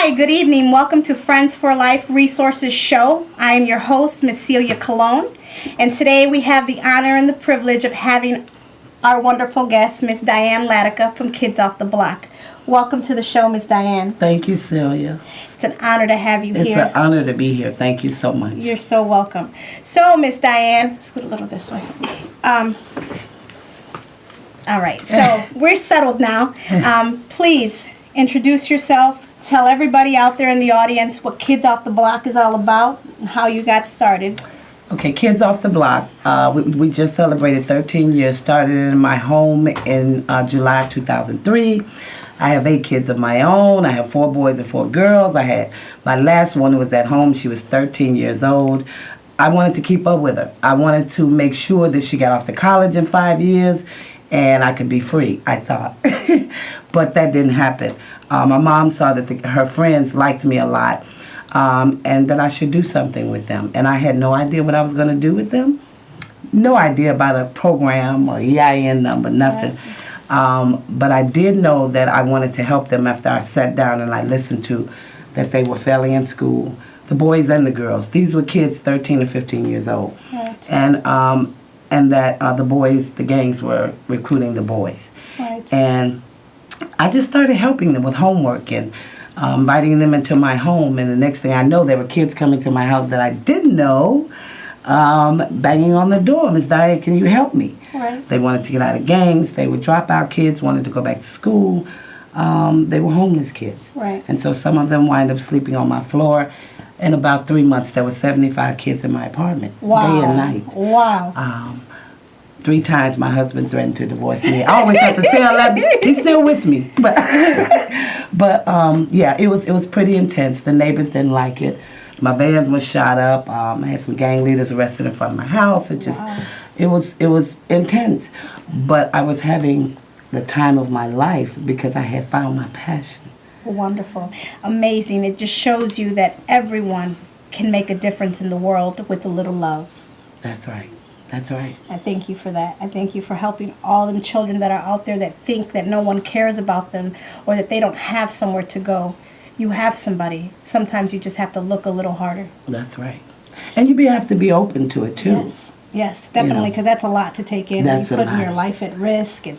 Hi, good evening. Welcome to Friends for Life Resources Show. I am your host, Miss Celia Colon, and today we have the honor and the privilege of having our wonderful guest, Miss Diane Latica from Kids Off the Block. Welcome to the show, Miss Diane. Thank you, Celia. It's an honor to have you here. It's an honor to be here. Thank you so much. You're so welcome. So, Miss Diane, scoot a little this way. All right, so we're settled now. Please introduce yourself. Tell everybody out there in the audience what Kids Off the Block is all about and how you got started. Okay, Kids Off the Block. We just celebrated 13 years. Started in my home in July 2003. I have 8 kids of my own. I have 4 boys and 4 girls. My last one was at home. She was 13 years old. I wanted to keep up with her. I wanted to make sure that she got off to college in 5 years and I could be free, I thought. But that didn't happen. My mom saw that her friends liked me a lot and that I should do something with them. And I had no idea what I was going to do with them. No idea about a program or EIN number, nothing. But I did know that I wanted to help them after I sat down and I listened to that they were failing in school, the boys and the girls. These were kids 13 to 15 years old. Right. And that the boys, the gangs were recruiting the boys. Right. And I just started helping them with homework and inviting them into my home. And the next thing I know, there were kids coming to my house that I didn't know, banging on the door. Miss Diane, can you help me? Right. They wanted to get out of gangs. They were dropout kids, wanted to go back to school. They were homeless kids. Right. And so some of them wind up sleeping on my floor. In about 3 months, there were 75 kids in my apartment, day and night. Wow. 3 times my husband threatened to divorce me. I always have to tell that he's still with me. But yeah, it was pretty intense. The neighbors didn't like it. My van was shot up. I had some gang leaders arrested in front of my house. It was intense. But I was having the time of my life because I had found my passion. Wonderful. Amazing. It just shows you that everyone can make a difference in the world with a little love. That's right. That's right. I thank you for that. I thank you for helping all them children that are out there that think that no one cares about them or that they don't have somewhere to go. You have somebody. Sometimes you just have to look a little harder. That's right. And you have to be open to it, too. Yes. Yes, definitely, because that's a lot to take in. You're putting your life at risk and,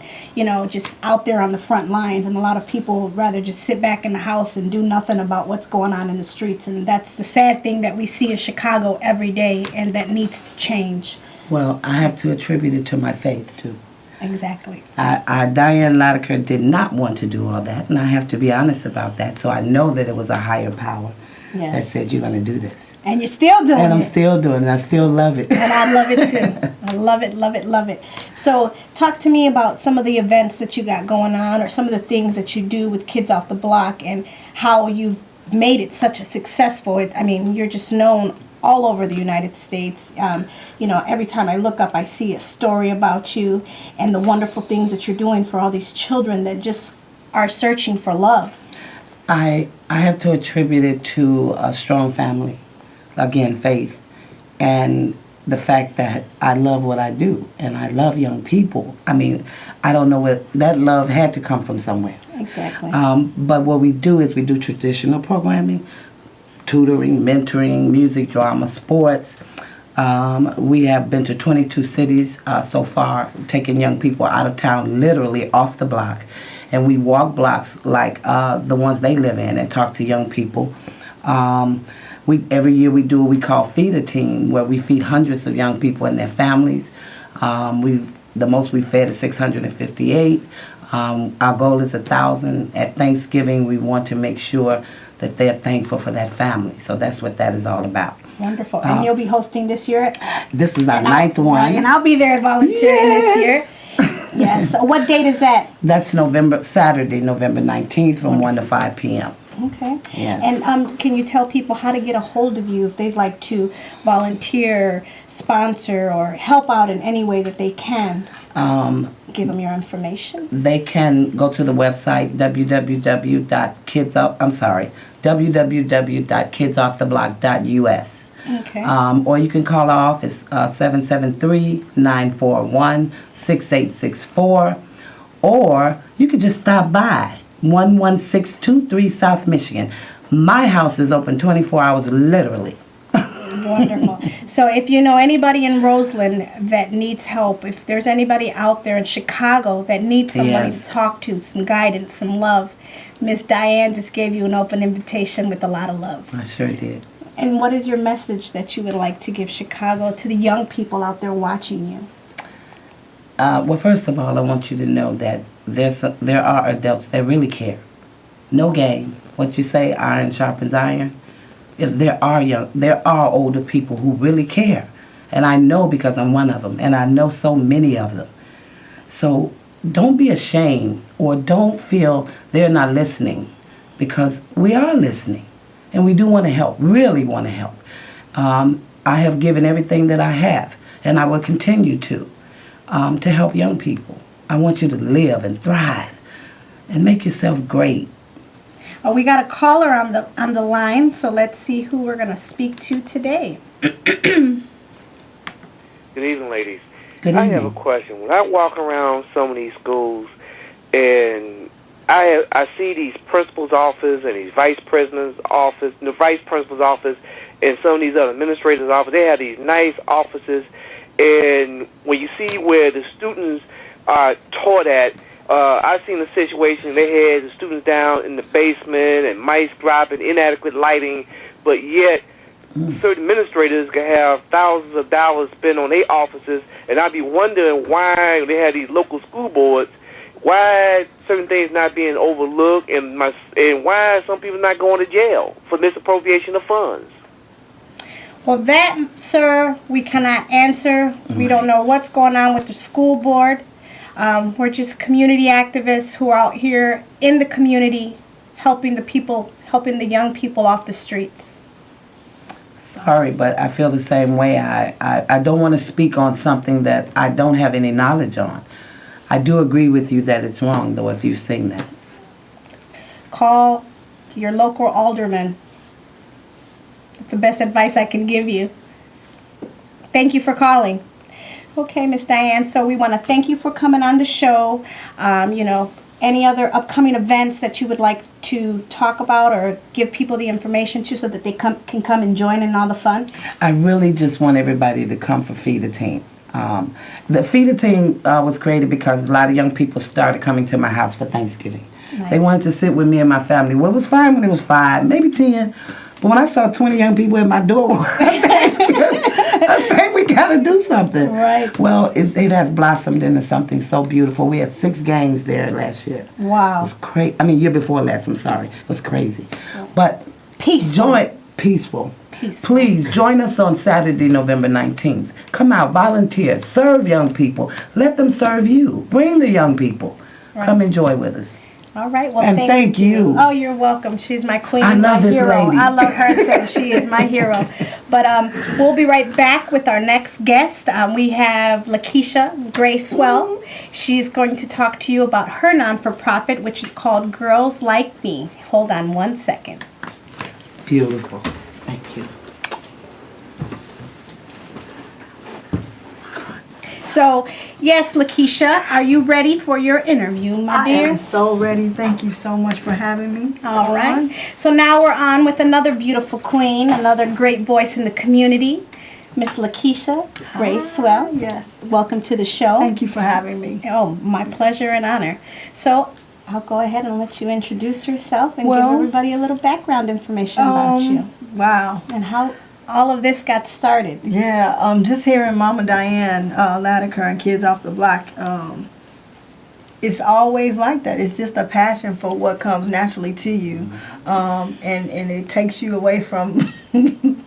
just out there on the front lines. And a lot of people would rather just sit back in the house and do nothing about what's going on in the streets. And that's the sad thing that we see in Chicago every day, and that needs to change. Well, I have to attribute it to my faith, too. Exactly. Diane Latica did not want to do all that, and I have to be honest about that. So I know that it was a higher power. Yes. That said, you're going to do this. And you're still doing it. And I'm still doing it. I still love it. And I love it, too. I love it, love it, love it. So talk to me about some of the events that you got going on or some of the things that you do with Kids Off the Block and how you've made it such a successful. You're just known all over the United States. Every time I look up, I see a story about you and the wonderful things that you're doing for all these children that just are searching for love. I have to attribute it to a strong family, again, faith, and the fact that I love what I do, and I love young people. I don't know what that love had to come from somewhere. Exactly. But what we do is we do traditional programming, tutoring, mentoring, music, drama, sports. We have been to 22 cities so far, taking young people out of town, literally off the block. And we walk blocks like the ones they live in and talk to young people. Every year we do what we call Feed a Team, where we feed hundreds of young people and their families. The most we fed is 658. Our goal is 1,000. At Thanksgiving, we want to make sure that they're thankful for that family. So that's what that is all about. Wonderful. And you'll be hosting this year? This is our 9th one. Right, and I'll be there volunteering this year. Yes. So what date is that? That's Saturday, November 19th from 1 to 5 p.m. Okay. Yes. And can you tell people how to get a hold of you if they'd like to volunteer, sponsor, or help out in any way that they can? Give them your information. They can go to the website www.kidsofftheblock.us. Okay. Or you can call our office 773-941-6864, or you could just stop by 11623 South Michigan. My house is open 24 hours, literally. Wonderful. So if you know anybody in Roseland that needs help, if there's anybody out there in Chicago that needs somebody Yes. to talk to, some guidance, some love, Miss Diane just gave you an open invitation with a lot of love. I sure did. And what is your message that you would like to give Chicago, to the young people out there watching you? Well, first of all, I want you to know that there are adults that really care. No game. What you say, iron sharpens iron. There are older people who really care. And I know because I'm one of them. And I know so many of them. So don't be ashamed or don't feel they're not listening, because we are listening. And we do want to help, really want to help. I have given everything that I have, and I will continue to help young people. I want you to live and thrive and make yourself great. We got a caller on the line, so let's see who we're going to speak to today. Good evening, ladies. Good I have a evening. question. When I walk around some of these schools and I see these principal's office and these vice president's office, the vice principal's office, and some of these other administrators' office, they have these nice offices. And when you see where the students are taught at, I've seen a situation, they had the students down in the basement and mice dropping, inadequate lighting, but yet certain administrators can have thousands of dollars spent on their offices, and I'd be wondering why they have these local school boards, why certain things not being overlooked, and why some people not going to jail for misappropriation of funds. Well, that, sir, we cannot answer. We don't know what's going on with the school board. We're just community activists who are out here in the community helping the people, helping the young people off the streets. Sorry, but I feel the same way. I don't want to speak on something that I don't have any knowledge on. I do agree with you that it's wrong, though, if you've seen that. Call your local alderman. That's the best advice I can give you. Thank you for calling. Okay, Miss Diane, so we want to thank you for coming on the show. Any other upcoming events that you would like to talk about or give people the information to so that they can come and join in all the fun? I really just want everybody to come for Feed a Team. The Feed a Team was created because a lot of young people started coming to my house for Thanksgiving. Nice. They wanted to sit with me and my family. Well, it was fine when it was 5, maybe 10. But when I saw 20 young people at my door I said, we got to do something. Right. Well, it has blossomed into something so beautiful. We had 6 games there last year. It Wow. was crazy. I mean, year before last, I'm sorry. It was crazy. But Peaceful. Peaceful. Peaceful. Please join us on Saturday, November 19th. Come out, volunteer, serve young people. Let them serve you. Bring the young people. Right. Come enjoy with us. All right. Well, And thank you. Oh, you're welcome. She's my queen. I love my this hero. lady. I love her too. She is my hero. But we'll be right back with our next guest. We have Lakeisha Gray-Swell. She's going to talk to you about her non-for-profit, which is called Girls Like Me. Hold on one second. Beautiful. Thank you. So, yes, Lakeisha, are you ready for your interview, my I dear? am so ready. Thank you so much for having me. All right. So now we're on with another beautiful queen, another great voice in the community, Miss Lakeisha Gray-Swell. Yes. Welcome to the show. Thank you for having me. Oh, my pleasure and honor. So I'll go ahead and let you introduce yourself and Well, give everybody a little background information about you Wow. and how all of this got started. Yeah. Just hearing Mama Diane Latiker and Kids Off the Block. It's always like that. It's just a passion for what comes naturally to you, and it takes you away from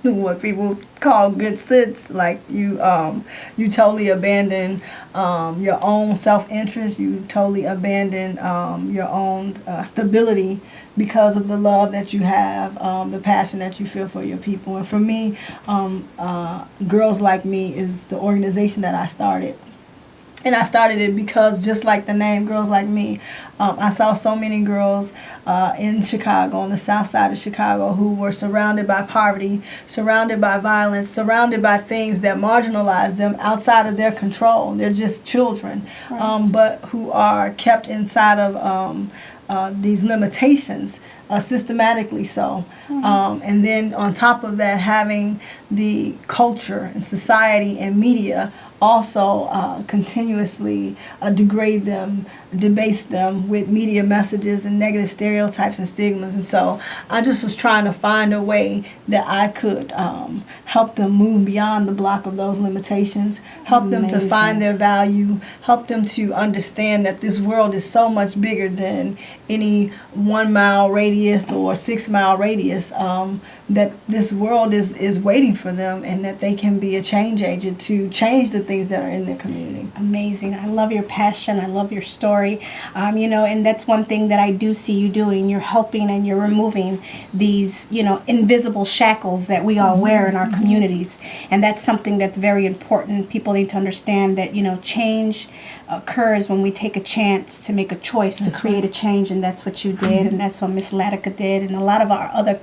what people call good sits. Like you totally abandon your own self-interest. You totally abandon your own stability because of the love that you have, the passion that you feel for your people. And for me, Girls Like Me is the organization that I started. And I started it because, just like the name, Girls Like Me, I saw so many girls in Chicago, on the south side of Chicago, who were surrounded by poverty, surrounded by violence, surrounded by things that marginalize them outside of their control. They're just children, Right. but who are kept inside of these limitations systematically so. And then on top of that, having the culture and society and media also continuously degrade them, debase them with media messages and negative stereotypes and stigmas. And so I just was trying to find a way that I could help them move beyond the block of those limitations, help them to find their value, help them to understand that this world is so much bigger than any 1 mile radius or 6 mile radius, that this world is waiting for them, and that they can be a change agent to change the things that are in their community. Amazing. I love your passion. I love your story. You know, and that's one thing that I do see you doing. You're helping and you're removing these, you know, invisible shackles that we all wear in our communities. And that's something that's very important. People need to understand that, you know, change occurs when we take a chance to make a choice to create a change, and that's what you did, and that's what Miss Latica did, and a lot of our other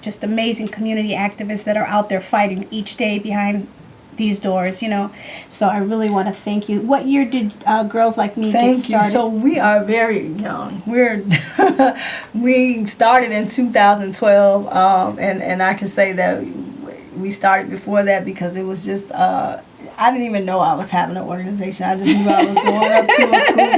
just amazing community activists that are out there fighting each day behind these doors, you know. So I really want to thank you. What year did Girls Like Me get started? Thank you. So we are very young. We started in 2012, and I can say that we started before that because it was just I didn't even know I was having an organization. I just knew I was going up to a school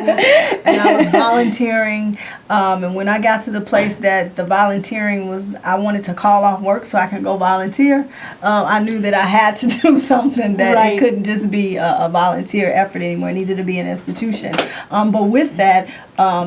and I was volunteering. And when I got to the place that the volunteering was, I wanted to call off work so I could go volunteer. I knew that I had to do something, that it couldn't just be a volunteer effort anymore. It needed to be an institution. But with that,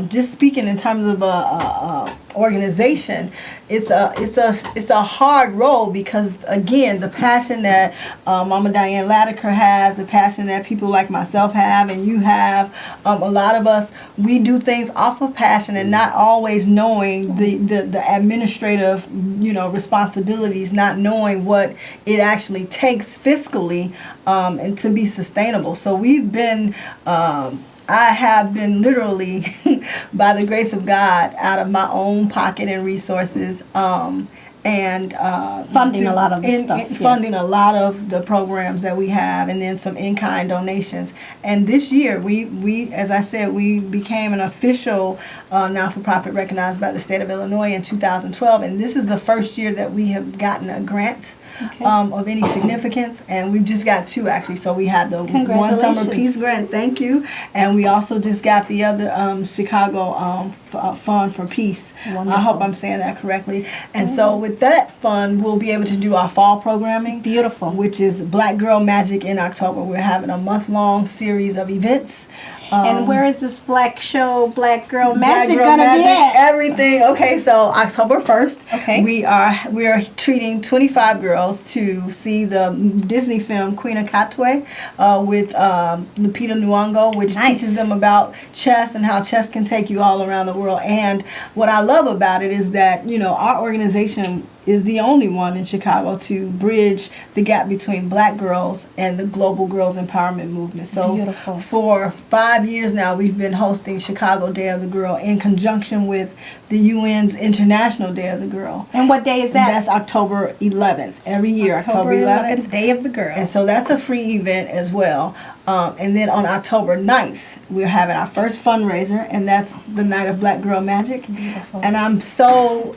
just speaking in terms of a organization, it's a hard role because, again, the passion that Mama Diane Latiker has, the passion that people like myself have and you have, a lot of us, we do things off of passion and not always knowing the administrative, you know, responsibilities, not knowing what it actually takes fiscally and to be sustainable. So we've been I have been literally, by the grace of God, out of my own pocket and resources, and funding a lot of the stuff. Funding a lot of the programs that we have, and then some in-kind donations. And this year, we as I said, we became an official not-for-profit recognized by the state of Illinois in 2012, and this is the first year that we have gotten a grant. Of any significance, and we've just got 2 actually. So we had the One Summer Peace Grant, thank you, and we also just got the other Chicago Fund for Peace. Wonderful. I hope I'm saying that correctly. And so with that fund, we'll be able to do our fall programming. Beautiful. Which is Black Girl Magic in October. We're having a month-long series of events. And where is this Black Girl Magic gonna be at? Everything. Okay, so October 1st, okay, we are treating 25 girls to see the Disney film Queen of Katwe with Lupita Nyong'o, which teaches them about chess and how chess can take you all around the world. And what I love about it is that, you know, our organization is the only one in Chicago to bridge the gap between Black girls and the global girls empowerment movement. So beautiful. For 5 years now, we've been hosting Chicago Day of the Girl in conjunction with the UN's International Day of the Girl. And what day is that? That's October 11th. Every year, October 11th. Day of the Girl. And so that's a free event as well. And then on October 9th, we're having our first fundraiser, and that's the Night of Black Girl Magic. Beautiful. And I'm so...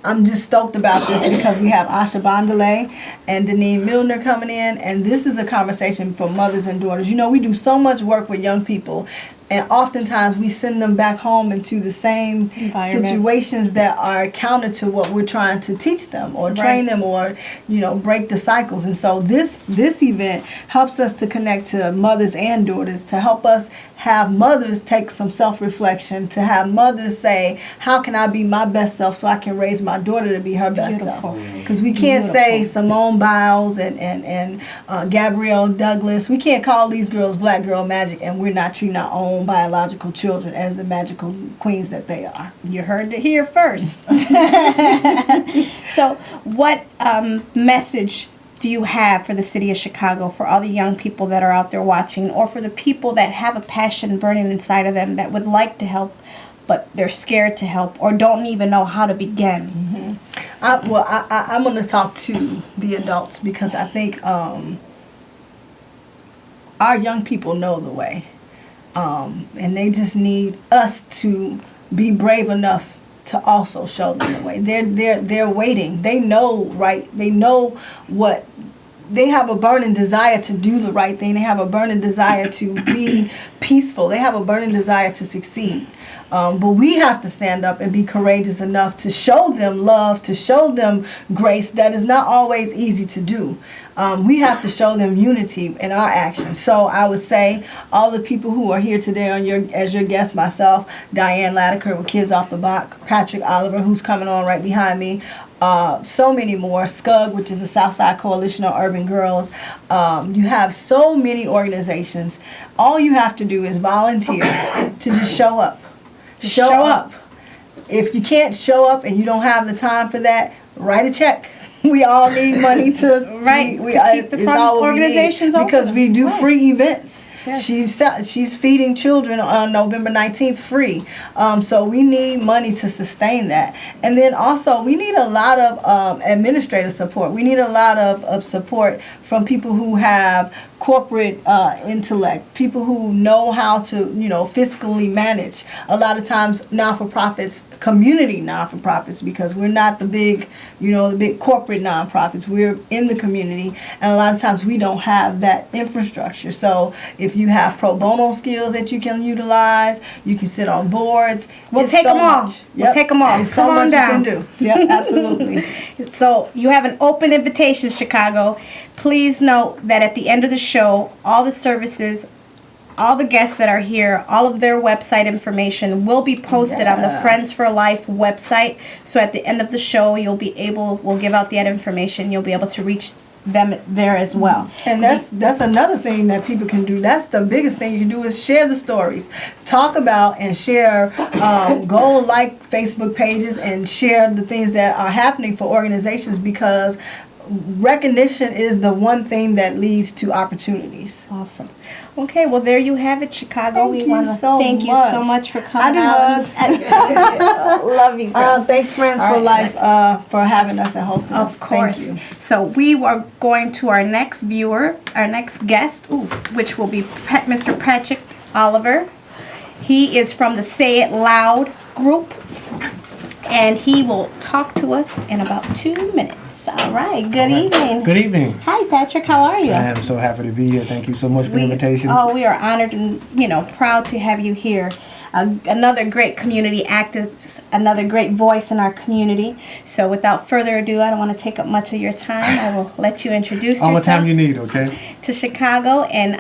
I'm just stoked about this because we have Asha Bandale and Deneen Milner coming in, and this is a conversation for mothers and daughters. You know, we do so much work with young people, and oftentimes we send them back home into the same situations that are counter to what we're trying to teach them or train them or, you know, break the cycles. And so this event helps us to connect to mothers and daughters, to help us have mothers take some self-reflection, to have mothers say, how can I be my best self so I can raise my daughter to be her best self? Because we can't say Simone Biles and Gabrielle Douglas, we can't call these girls Black Girl Magic and we're not treating our own biological children as the magical queens that they are. You heard it here first. So what message do you have for the city of Chicago, for all the young people that are out there watching, or for the people that have a passion burning inside of them that would like to help, but they're scared to help or don't even know how to begin? I'm going to talk to the adults because I think our young people know the way. And they just need us to be brave enough to also show them the way. They're waiting. They know, right? They know what. They have a burning desire to do the right thing. They have a burning desire to be peaceful. They have a burning desire to succeed. But we have to stand up and be courageous enough to show them love, to show them grace. That is not always easy to do. We have to show them unity in our actions. So I would say all the people who are here today as your guest, myself, Diane Latiker with Kids Off the Block, Patrick Oliver, who's coming on right behind me, so many more, SCUG, which is the Southside Coalition of Urban Girls. You have so many organizations. All you have to do is volunteer to just show up. Show up. If you can't show up and you don't have the time for that, write a check. We all need money to to keep the organizations open. Because we do free events. Yes. She's feeding children on November 19th free. So we need money to sustain that. And then also we need a lot of administrative support. We need a lot of support from people who have corporate intellect, people who know how to, fiscally manage. A lot of times not-for-profits, community non-for-profits, because we're not the big, the big corporate non-profits. We're in the community, and a lot of times we don't have that infrastructure. So if you have pro bono skills that you can utilize, you can sit on boards. We'll take them all. We'll take them all. There's Come so on much down. you can do. Yeah, absolutely. So you have an open invitation, Chicago. Please note that at the end of the show, all the services, all the guests that are here, all of their website information will be posted on the Friends for Life website. So at the end of the show, we'll give out that information. You'll be able to reach them there as well. And that's another thing that people can do. That's the biggest thing you can do is share the stories. Talk about and share, go like Facebook pages and share the things that are happening for organizations, because recognition is the one thing that leads to opportunities. Awesome. Okay, well, there you have it, Chicago. Thank you so much for coming out. Love you, girl. Thanks, Friends for Life, for having us and hosting us. Of course. Thank you. So we are going to our next guest, which will be Mr. Patrick Oliver. He is from the Say It Loud group, and he will talk to us in about 2 minutes. All right. Good evening. Good evening. Hi, Patrick. How are you? I am so happy to be here. Thank you so much for the invitation. We are honored and proud to have you here. Another great community activist, another great voice in our community. So without further ado, I don't want to take up much of your time. I will let you introduce All yourself the time you need, okay? to Chicago, and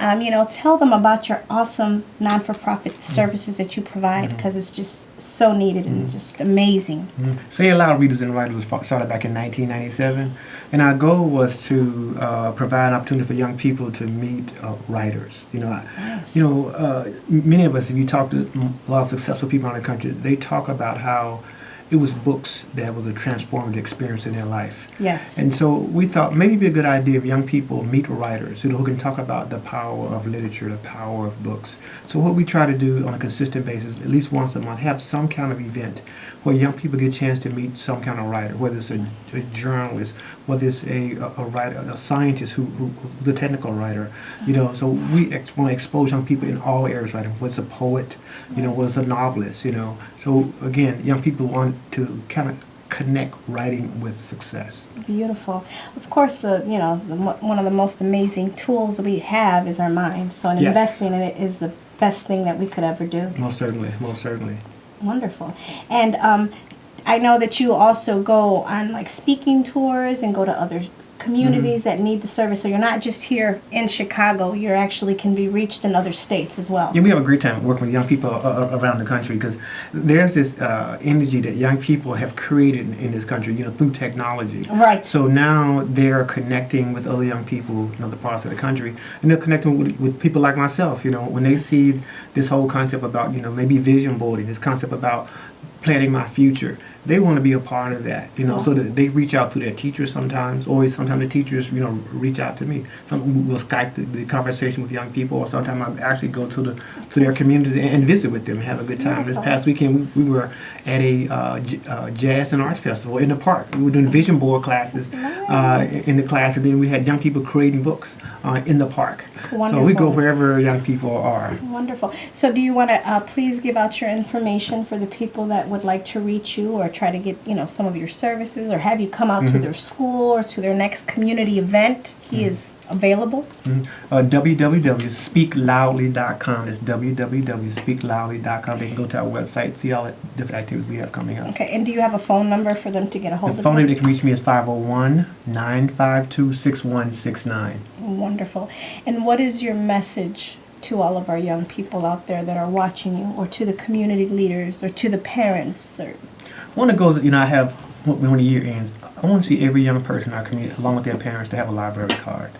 tell them about your awesome non-for-profit services that you provide, because it's just so needed and just amazing. Say It Loud Readers and Writers was started back in 1997, and our goal was to provide an opportunity for young people to meet writers. Many of us, if you talk to a lot of successful people around the country, they talk about how it was books that was a transformative experience in their life. Yes. And so we thought maybe it'd be a good idea if young people meet writers, who can talk about the power of literature, the power of books. So what we try to do on a consistent basis, at least once a month, have some kind of event where young people get a chance to meet some kind of writer, whether it's a journalist, whether it's a writer, a scientist who's a technical writer. So we want to expose young people in all areas, right? What's a poet, what's a novelist, So again, young people want to kind of connect writing with success. Beautiful. Of course, one of the most amazing tools that we have is our mind. So investing in it is the best thing that we could ever do. Most certainly. Wonderful. And I know that you also go on speaking tours and go to other communities that need the service. So you're not just here in Chicago. You actually can be reached in other states as well. Yeah, we have a great time working with young people around the country, because there's this energy that young people have created in this country, through technology. Right. So now they're connecting with other young people in other parts of the country, and they're connecting with people like myself. When they see this whole concept about, maybe vision boarding, this concept about planning my future, they want to be a part of that, so that they reach out to their teachers sometimes, or sometimes the teachers, reach out to me. Some will Skype the conversation with young people, or sometimes I actually go to to their communities and visit with them and have a good time. This past weekend, we were at a jazz and arts festival in the park. We were doing vision board classes in the class, and then we had young people creating books in the park. Wonderful. So we go wherever young people are. Wonderful. So do you want to please give out your information for the people that would like to reach you or try to get, some of your services, or have you come out to their school or to their next community event? He is available. www.speakloudly.com. It's www.speakloudly.com. They can go to our website, see all the different activities we have coming up. Okay, and do you have a phone number for them to get a hold The of phone you? number they can reach me is 501-952-6169. Wonderful. And what is your message to all of our young people out there that are watching you, or to the community leaders, or to the parents? Or One of the goals, I have when the year ends, I want to see every young person in our community, along with their parents, to have a library card.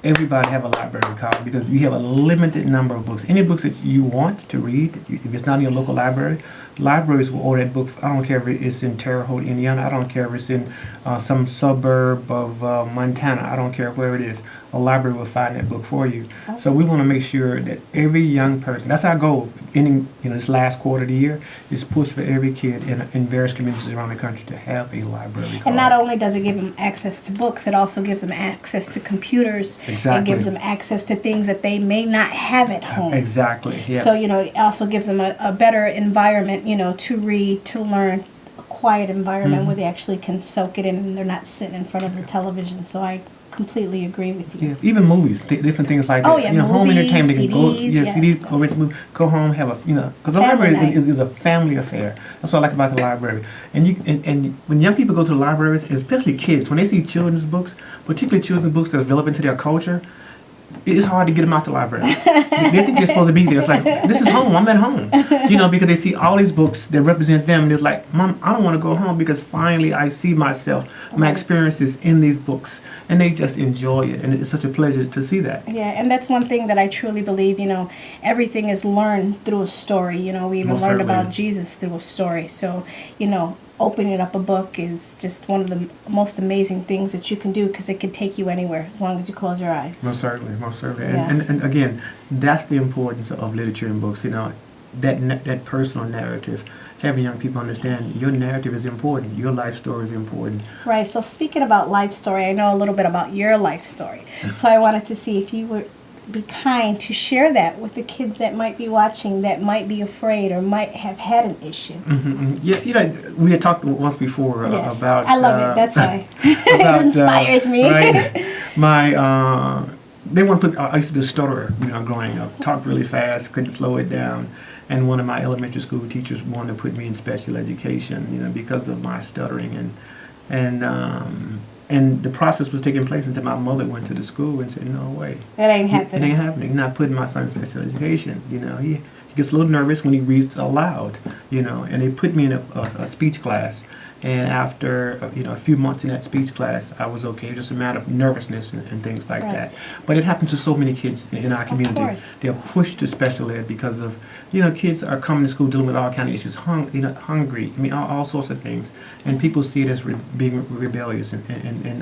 Everybody have a library card, because we have a limited number of books. Any books that you want to read, if it's not in your local library, libraries will order that book. I don't care if it's in Terre Haute, Indiana. I don't care if it's in some suburb of Montana. I don't care where it is. A library will find that book for you. Awesome. So we want to make sure that every young person, that's our goal, ending this last quarter of the year, is push for every kid in various communities around the country to have a library card. And not only does it give them access to books, it also gives them access to computers. Exactly. It gives them access to things that they may not have at home. Exactly, yeah. So, it also gives them a better environment, to read, to learn, a quiet environment where they actually can soak it in and they're not sitting in front of the television. So I completely agree with you. Yeah, even movies, different things like that. Oh, yeah, Home movies, entertainment. They can go, CDs, yes. CDs, go rent the movie, go home, have a, because the Family library night. is a family affair. That's what I like about the library. And when young people go to the libraries, especially kids, when they see children's books, particularly children's books that's relevant to their culture, it's hard to get them out the library. They think they're supposed to be there. It's like, this is home. I'm at home. Because they see all these books that represent them, and it's like, Mom, I don't want to go home, because finally I see myself, my experiences in these books, and they just enjoy it, and it's such a pleasure to see that. Yeah, and that's one thing that I truly believe, everything is learned through a story. We even Most learned certainly. about Jesus through a story. So, opening up a book is just one of the most amazing things that you can do, because it can take you anywhere as long as you close your eyes. Most certainly, most certainly. Yes. And again, that's the importance of literature and books, that personal narrative. Having young people understand your narrative is important, your life story is important. Right, so speaking about life story, I know a little bit about your life story. So I wanted to see if you would be kind to share that with the kids that might be watching, that might be afraid or might have had an issue. Yeah, we had talked once before Yes. about. I love it, that's why. about, It inspires me. Right. They want to put. I used to be a stutterer, growing up. Talked really fast, couldn't slow it down. And one of my elementary school teachers wanted to put me in special education, because of my stuttering, and the process was taking place until my mother went to the school and said, "No way, That ain't it happening. ain't happening. You're not putting my son in special education." He gets a little nervous when he reads aloud, And they put me in a speech class, and after a few months in that speech class, I was okay. Just a matter of nervousness and things like Right. that. But it happens to so many kids in our community. course. They're pushed to special ed because of kids are coming to school dealing with all kind of issues, hungry. All sorts of things, and people see it as being rebellious and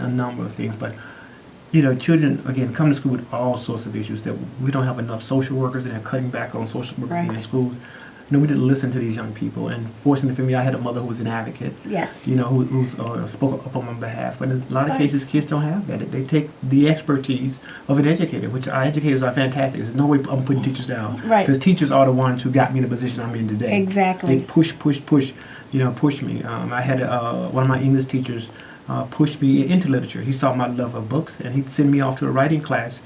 a number of things. But children, again, come to school with all sorts of issues that we don't have enough social workers, and they're cutting back on social workers in Right. the schools. We didn't listen to these young people. And fortunately for me, I had a mother who was an advocate, Yes. who spoke up on my behalf. But in a lot of Nice. cases, kids don't have that. They take the expertise of an educator, which our educators are fantastic. There's no way I'm putting teachers down. Right. Because teachers are the ones who got me in the position I'm in today. Exactly. They push me. I had one of my English teachers pushed me into literature. He saw my love of books, and he'd send me off to a writing class.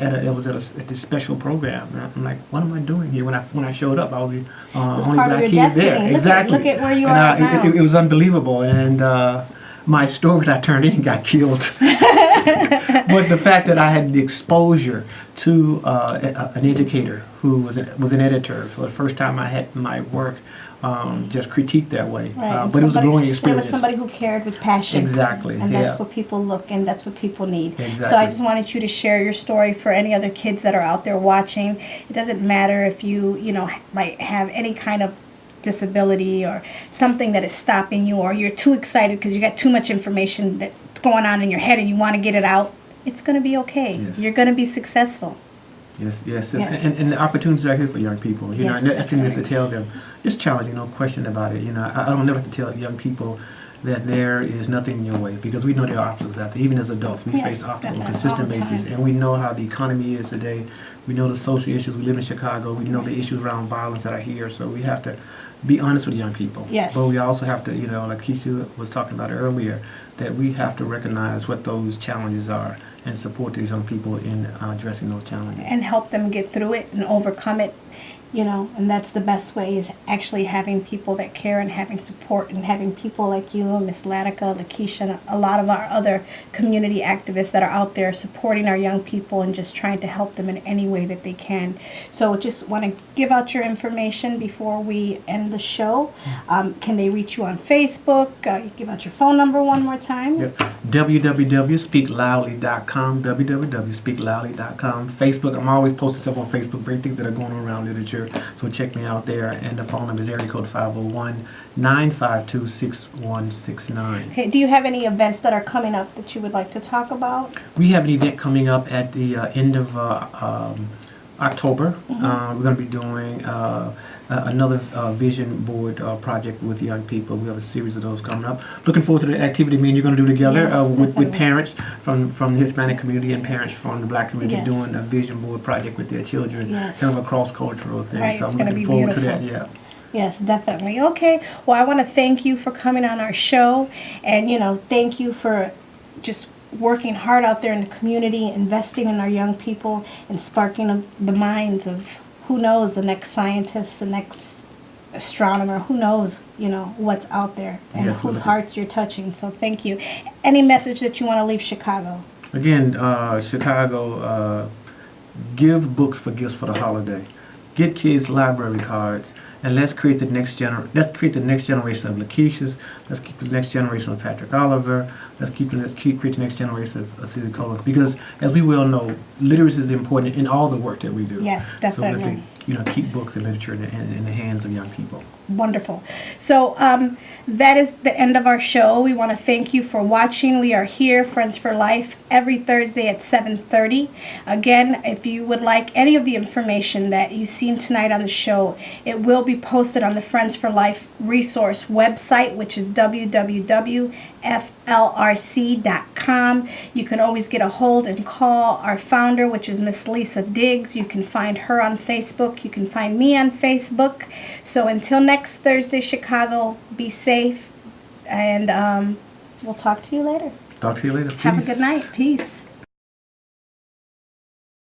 It was at this special program. And I'm like, what am I doing here? When I showed up, I was the was only part of black your kid destiny. there. Look at- Exactly. look at where you and are now. It was unbelievable. And my story that I turned in got killed. But the fact that I had the exposure to an educator who was an editor for the first time, I had my work just critiqued that way. Right. But it was a growing It experience. was somebody who cared with passion. Exactly, And that's yeah. what people look, and that's what people need. So I Exactly. just wanted you to share your story for any other kids that are out there watching. It doesn't matter if you might have any kind of disability or something that is stopping you, or you're too excited because you got too much information that's going on in your head and you want to get it out. It's going to be okay. Yes. You're going to be successful. Yes, yes, Yes. and the opportunities are here for young people. You know, Yes, and that's the thing is to definitely. tell them it's challenging, no question about it. You know, I don't never have to tell young people that there is nothing in your way because we know there are obstacles out there. Even as adults, we Yes, face obstacles on a definitely, all consistent the basis, time. and we know how the economy is today. We know the social issues. We live in Chicago. We know the Right. issues around violence that are here. So we have to be honest with young people. Yes. But we also have to, you know, like Keisha was talking about earlier, that we have to recognize what those challenges are and support these young people in addressing those challenges. And help them get through it and overcome it, you know, and that's the best way is actually having people that care and having support and having people like you, Miss Latica, Lakeisha, and a lot of our other community activists that are out there supporting our young people and just trying to help them in any way that they can. So just want to give out your information before we end the show. Can they reach you on Facebook? You give out your phone number one more time. Yep. www.speakloudly.com, www.speakloudly.com. Facebook, I'm always posting stuff on Facebook, great things that are going on around literature, so check me out there. And the phone number is area code 501-952-6169. Okay, do you have any events that are coming up that you would like to talk about? We have an event coming up at the end of October. We're going to be doing another vision board project with young people. We have a series of those coming up. Looking forward to the activity me and you're going to do together Yes, with definitely. parents from the Hispanic community and parents from the Black community Yes. doing a vision board project with their children. Yes. Kind of a cross-cultural thing. Right, So it's I'm gonna looking be forward to beautiful. that. Yeah. Yes, definitely. Okay. Well, I want to thank you for coming on our show, and thank you for just working hard out there in the community, investing in our young people, and sparking the minds of who knows the next scientist, the next astronomer, who knows what's out there and Yes, whose we'll- hearts you're touching. So thank you. Any message that you want to leave Chicago? Again, Chicago, give books for gifts for the holiday. Get kids library cards, and let's create the next generation of Lakeisha's. Let's keep the next generation of Patrick Oliver. Let's create the next generation of Cece Cola. Because as we well know, literacy is important in all the work that we do. Yes, So we have definitely. to, keep books and literature in the hands of young people. Wonderful. So that is the end of our show. We want to thank you for watching. We are here, Friends for Life, every Thursday at 7:30. Again, if you would like any of the information that you've seen tonight on the show, it will be posted on the Friends for Life resource website, which is www.flrc.com. You can always get a hold and call our founder, which is Miss Lisa Diggs. You can find her on Facebook. You can find me on Facebook. So until next Thursday, Chicago, be safe, and we'll talk to you later. Talk to you later. Have a Peace. good night. Peace.